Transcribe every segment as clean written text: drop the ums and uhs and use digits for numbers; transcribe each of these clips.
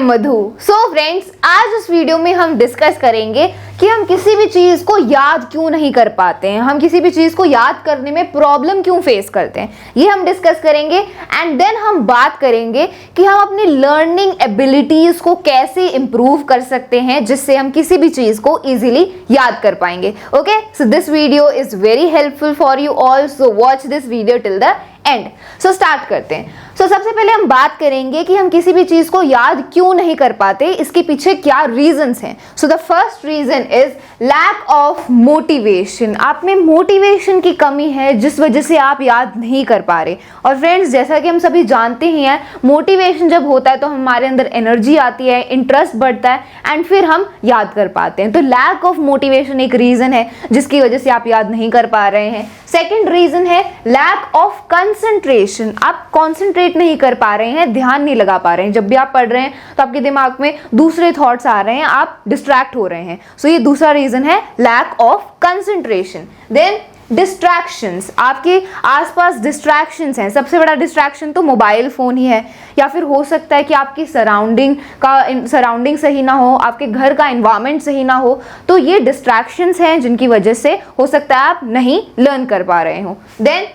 मधु। So friends, आज इस video में हम डिस्कस करेंगे कि हम किसी भी चीज़ को याद क्यों नहीं कर पाते हैं, हम किसी भी चीज़ को याद करने में प्रॉब्लम क्यों फेस करते हैं, ये हम डिस्कस करेंगे। एंड देन हम बात करेंगे कि हम अपनी लर्निंग एबिलिटीज़ को कैसे इम्प्रूव कर सकते हैं जिससे हम किसी भी चीज़ को ईजिली याद कर पाएंगे। Okay, so this video is very helpful for you all, so watch this video till the end. So start करते हैं। सबसे पहले हम बात करेंगे कि हम किसी भी चीज को याद क्यों नहीं कर पाते, इसके पीछे क्या रीजंस हैं। The first reason is lack of motivation. आप में मोटिवेशन की कमी है जिस वजह से आप याद नहीं कर पा रहे। और फ्रेंड्स, जैसा कि हम सभी जानते ही हैं, मोटिवेशन जब होता है तो हमारे अंदर एनर्जी आती है, इंटरेस्ट बढ़ता है एंड फिर हम याद कर पाते हैं। तो लैक ऑफ मोटिवेशन एक रीजन है जिसकी वजह से आप याद नहीं कर पा रहे हैं। सेकेंड रीजन है लैक ऑफ कंसंट्रेशन। आप कॉन्सेंट्रेट नहीं कर पा रहे हैं, ध्यान नहीं लगा पा रहे हैं। जब भी आप पढ़ रहे हैं तो आपके दिमाग में दूसरे थॉट्स आ रहे हैं, आप डिस्ट्रैक्ट हो रहे हैं। सो ये दूसरा रीजन है lack of concentration. Then distractions, आपके आसपास डिस्ट्रैक्शंस हैं। सबसे बड़ा डिस्ट्रैक्शन तो मोबाइल फ़ोन ही है, या फिर हो सकता है कि आपकी सराउंडिंग सही ना हो, आपके घर का एनवायरनमेंट सही ना हो। तो ये डिस्ट्रैक्शंस हैं जिनकी वजह से हो सकता है आप नहीं लर्न कर पा रहे हो। Then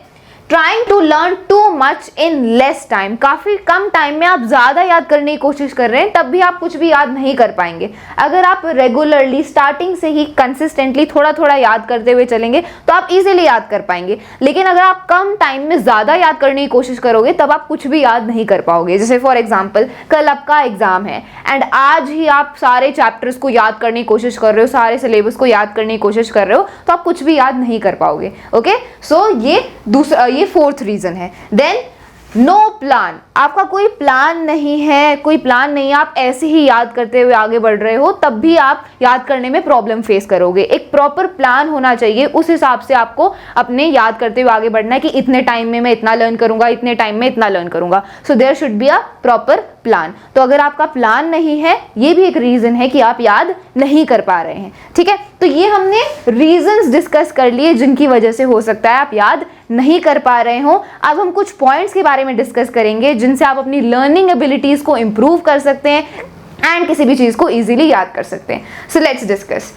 trying to learn too much in less time. काफ़ी कम टाइम में आप ज़्यादा याद करने की कोशिश कर रहे हैं, तब भी आप कुछ भी याद नहीं कर पाएंगे। अगर आप रेगुलरली स्टार्टिंग से ही कंसिस्टेंटली थोड़ा थोड़ा याद करते हुए चलेंगे तो आप इजीली याद कर पाएंगे। लेकिन अगर आप कम टाइम में ज़्यादा याद करने की कोशिश करोगे तब आप कुछ भी याद नहीं कर पाओगे। जैसे फॉर एग्जाम्पल, कल आपका एग्जाम है एंड आज ही आप सारे चैप्टर्स को याद करने की कोशिश कर रहे हो, सारे सिलेबस को याद करने की कोशिश कर रहे हो, तो आप कुछ भी याद नहीं कर पाओगे। ओके, सो ये फोर्थ रीजन है। Then no plan. आपका कोई प्लान नहीं है, कोई प्लान नहीं है, आप ऐसे ही याद करते हुए आगे बढ़ रहे हो, तब भी आप याद करने में प्रॉब्लम फेस करोगे। एक प्रॉपर प्लान होना चाहिए, उस हिसाब से आपको अपने याद करते हुए आगे बढ़ना है कि इतने टाइम में मैं इतना लर्न करूंगा, इतने टाइम में इतना लर्न करूंगा। So there should be a proper plan. तो अगर आपका प्लान नहीं है, ये भी एक रीजन है कि आप याद नहीं कर पा रहे हैं। ठीक है, तो ये हमने रीजंस डिस्कस कर लिए जिनकी वजह से हो सकता है आप याद नहीं कर पा रहे हो। अब हम कुछ पॉइंट्स के बारे में डिस्कस करेंगे जिनसे आप अपनी लर्निंग एबिलिटीज को इंप्रूव कर सकते हैं एंड किसी भी चीज को इजीली याद कर सकते हैं। So let's discuss.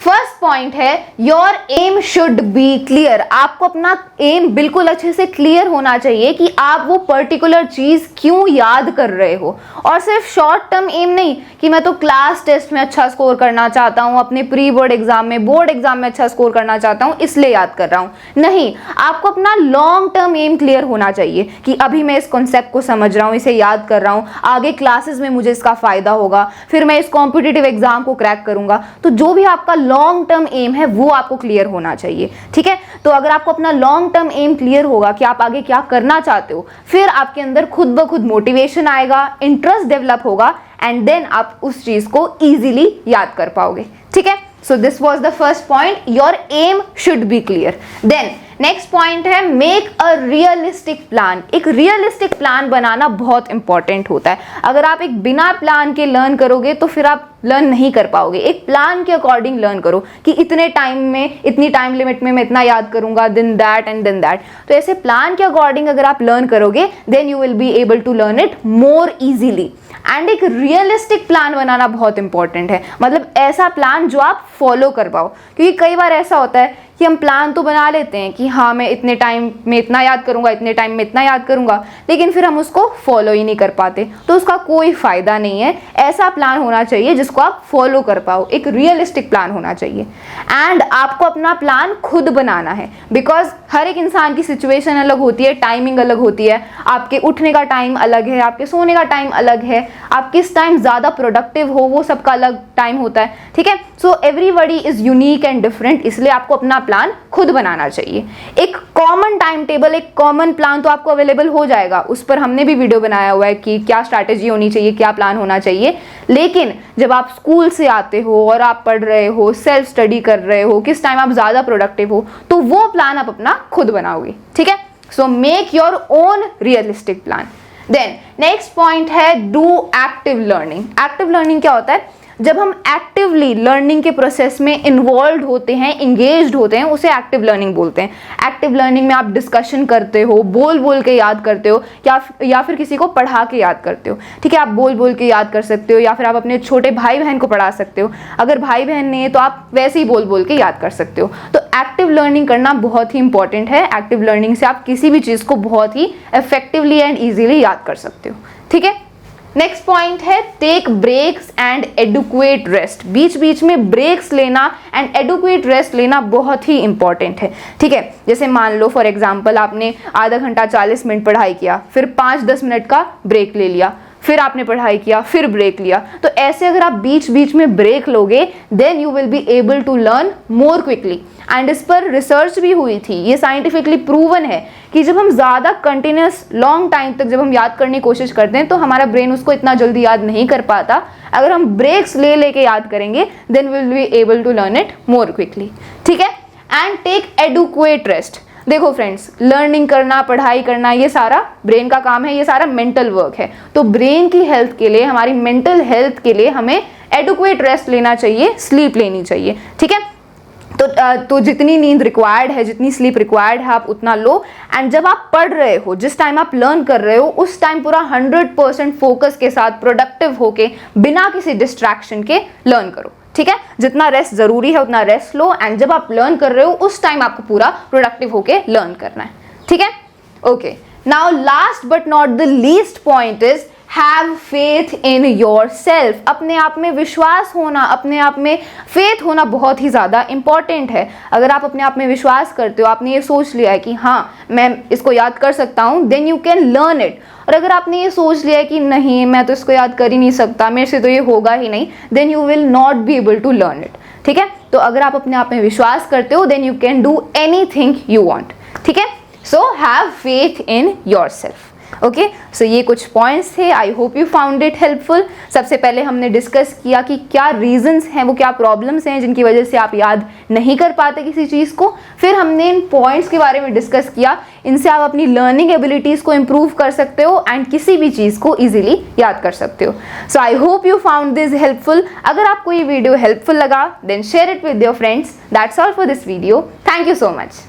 First point है your aim should be clear. आपको अपना एम बिल्कुल अच्छे से क्लियर होना चाहिए कि आप वो पर्टिकुलर चीज क्यों याद कर रहे हो। और सिर्फ शॉर्ट टर्म एम नहीं कि मैं तो क्लास टेस्ट में अच्छा स्कोर करना चाहता हूँ, अपने प्री बोर्ड एग्जाम में, बोर्ड एग्जाम में अच्छा स्कोर करना चाहता हूँ इसलिए याद कर रहा हूँ। नहीं, आपको अपना लॉन्ग टर्म एम क्लियर होना चाहिए कि अभी मैं इस कॉन्सेप्ट को समझ रहा हूँ, इसे याद कर रहा हूँ, आगे क्लासेस में मुझे इसका फायदा होगा, फिर मैं इस कॉम्पिटिटिव एग्जाम को क्रैक करूंगा। तो जो भी आपका लॉन्ग टर्म एम है वो आपको क्लियर होना चाहिए। ठीक है, तो अगर आपको अपना लॉन्ग टर्म एम क्लियर होगा कि आप आगे क्या करना चाहते हो, फिर आपके अंदर खुद ब खुद मोटिवेशन आएगा, इंटरेस्ट डेवलप होगा एंड देन आप उस चीज को इजीली याद कर पाओगे। ठीक है, so this was the first point, your aim should be clear. Then next point है मेक अ रियलिस्टिक प्लान। एक रियलिस्टिक प्लान बनाना बहुत इंपॉर्टेंट होता है। अगर आप एक बिना प्लान के लर्न करोगे तो फिर आप लर्न नहीं कर पाओगे। एक प्लान के अकॉर्डिंग लर्न करो कि इतने टाइम में, इतनी टाइम लिमिट में मैं इतना याद करूंगा, दिन दैट एंड दिन दैट। तो ऐसे प्लान के अकॉर्डिंग अगर आप लर्न करोगे then you will be able to learn it more easily. And एक रियलिस्टिक प्लान बनाना बहुत इंपॉर्टेंट है, मतलब ऐसा प्लान जो आप फॉलो कर पाओ। क्योंकि कई बार ऐसा होता है कि हम प्लान तो बना लेते हैं कि हाँ मैं इतने टाइम में इतना याद करूंगा, इतने टाइम में इतना याद करूंगा, लेकिन फिर हम उसको फॉलो ही नहीं कर पाते, तो उसका कोई फायदा नहीं है। ऐसा प्लान होना चाहिए जिसको आप फॉलो कर पाओ, एक रियलिस्टिक प्लान होना चाहिए। एंड आपको अपना प्लान खुद बनाना है, बिकॉज हर एक इंसान की सिचुएशन अलग होती है, टाइमिंग अलग होती है। आपके उठने का टाइम अलग है, आपके सोने का टाइम अलग है, आप किस टाइम ज़्यादा प्रोडक्टिव हो वो सबका अलग टाइम होता है। ठीक है, so everybody is unique and different, इसलिए आपको अपना प्लान खुद बनाना चाहिए। एक कॉमन टाइम टेबल, एक कॉमन प्लान तो आपको अवेलेबल हो जाएगा, उस पर हमने भी वीडियो बनाया हुआ है कि क्या स्ट्रैटेजी होनी चाहिए, क्या प्लान होना चाहिए। लेकिन जब आप स्कूल से आते हो और आप पढ़ रहे हो, सेल्फ स्टडी कर रहे हो, किस टाइम आप ज़्यादा प्रोडक्टिव हो, तो वो प्लान आप अपना खुद बनाओगे। ठीक है, so make your own realistic plan. Then next point है do active learning. Active learning क्या होता है? जब हम एक्टिवली लर्निंग के प्रोसेस में इन्वॉल्व होते हैं, इंगेज्ड होते हैं, उसे एक्टिव लर्निंग बोलते हैं। एक्टिव लर्निंग में आप डिस्कशन करते हो, बोल बोल के याद करते हो, या फिर किसी को पढ़ा के याद करते हो। ठीक है, आप बोल बोल के याद कर सकते हो, या फिर आप अपने छोटे भाई बहन को पढ़ा सकते हो। अगर भाई बहन नहीं है तो आप वैसे ही बोल बोल के याद कर सकते हो। तो एक्टिव लर्निंग करना बहुत ही इंपॉर्टेंट है। एक्टिव लर्निंग से आप किसी भी चीज को बहुत ही इफेक्टिवली एंड इजीली याद कर सकते हो। ठीक है, नेक्स्ट पॉइंट है take breaks and adequate rest. बीच बीच में ब्रेक्स लेना एंड एडुक्वेट रेस्ट लेना बहुत ही इंपॉर्टेंट है। ठीक है, जैसे मान लो फॉर एग्जांपल आपने आधा घंटा 40 मिनट पढ़ाई किया, फिर 5-10 मिनट का ब्रेक ले लिया, फिर आपने पढ़ाई किया, फिर ब्रेक लिया। तो ऐसे अगर आप बीच बीच में ब्रेक लोगे then you will be able to learn more quickly. And इस पर रिसर्च भी हुई थी, ये साइंटिफिकली प्रूवन है कि जब हम ज़्यादा कंटिन्यूस लॉन्ग टाइम तक जब हम याद करने की कोशिश करते हैं तो हमारा ब्रेन उसको इतना जल्दी याद नहीं कर पाता। अगर हम ब्रेक्स ले लेके याद करेंगे then will be able to learn it more quickly. ठीक है, एंड टेक एडुक्वेट रेस्ट। देखो फ्रेंड्स, लर्निंग करना, पढ़ाई करना, ये सारा ब्रेन का काम है, ये सारा मेंटल वर्क है। तो ब्रेन की हेल्थ के लिए, हमारी मेंटल हेल्थ के लिए हमें एडुक्वेट रेस्ट लेना चाहिए, स्लीप लेनी चाहिए। ठीक है, तो जितनी नींद रिक्वायर्ड है, जितनी स्लीप रिक्वायर्ड है, आप उतना लो। एंड जब आप पढ़ रहे हो, जिस टाइम आप लर्न कर रहे हो, उस टाइम पूरा 100% फोकस के साथ प्रोडक्टिव होके बिना किसी डिस्ट्रैक्शन के लर्न करो। ठीक है, जितना रेस्ट जरूरी है उतना रेस्ट लो। एंड जब आप लर्न कर रहे हो उस टाइम आपको पूरा प्रोडक्टिव होके लर्न करना है। ठीक है, okay, now last but not the least point is have faith in your self. अपने आप में विश्वास होना, अपने आप में फेथ होना बहुत ही ज़्यादा इंपॉर्टेंट है। अगर आप अपने आप में विश्वास करते हो, आपने ये सोच लिया है कि हाँ मैं इसको याद कर सकता हूँ, then you can learn it. और अगर आपने ये सोच लिया है कि नहीं मैं तो इसको याद कर ही नहीं सकता, मेरे से तो ये होगा ही नहीं, then you will not be able to learn it. ठीक है, तो अगर आप अपने आप में विश्वास करते हो then you can do anything you want. ठीक है, so have faith in yourself. Okay, so ये कुछ पॉइंट्स थे। I hope you found it helpful. सबसे पहले हमने डिस्कस किया कि क्या रीजंस हैं, वो क्या प्रॉब्लम्स हैं जिनकी वजह से आप याद नहीं कर पाते किसी चीज़ को। फिर हमने इन पॉइंट्स के बारे में डिस्कस किया, इनसे आप अपनी लर्निंग एबिलिटीज़ को इम्प्रूव कर सकते हो एंड किसी भी चीज़ को ईजिली याद कर सकते हो। So I hope you found this helpful. अगर आपको ये वीडियो हेल्पफुल लगा then share it with your friends. That's all for this video. Thank you so much.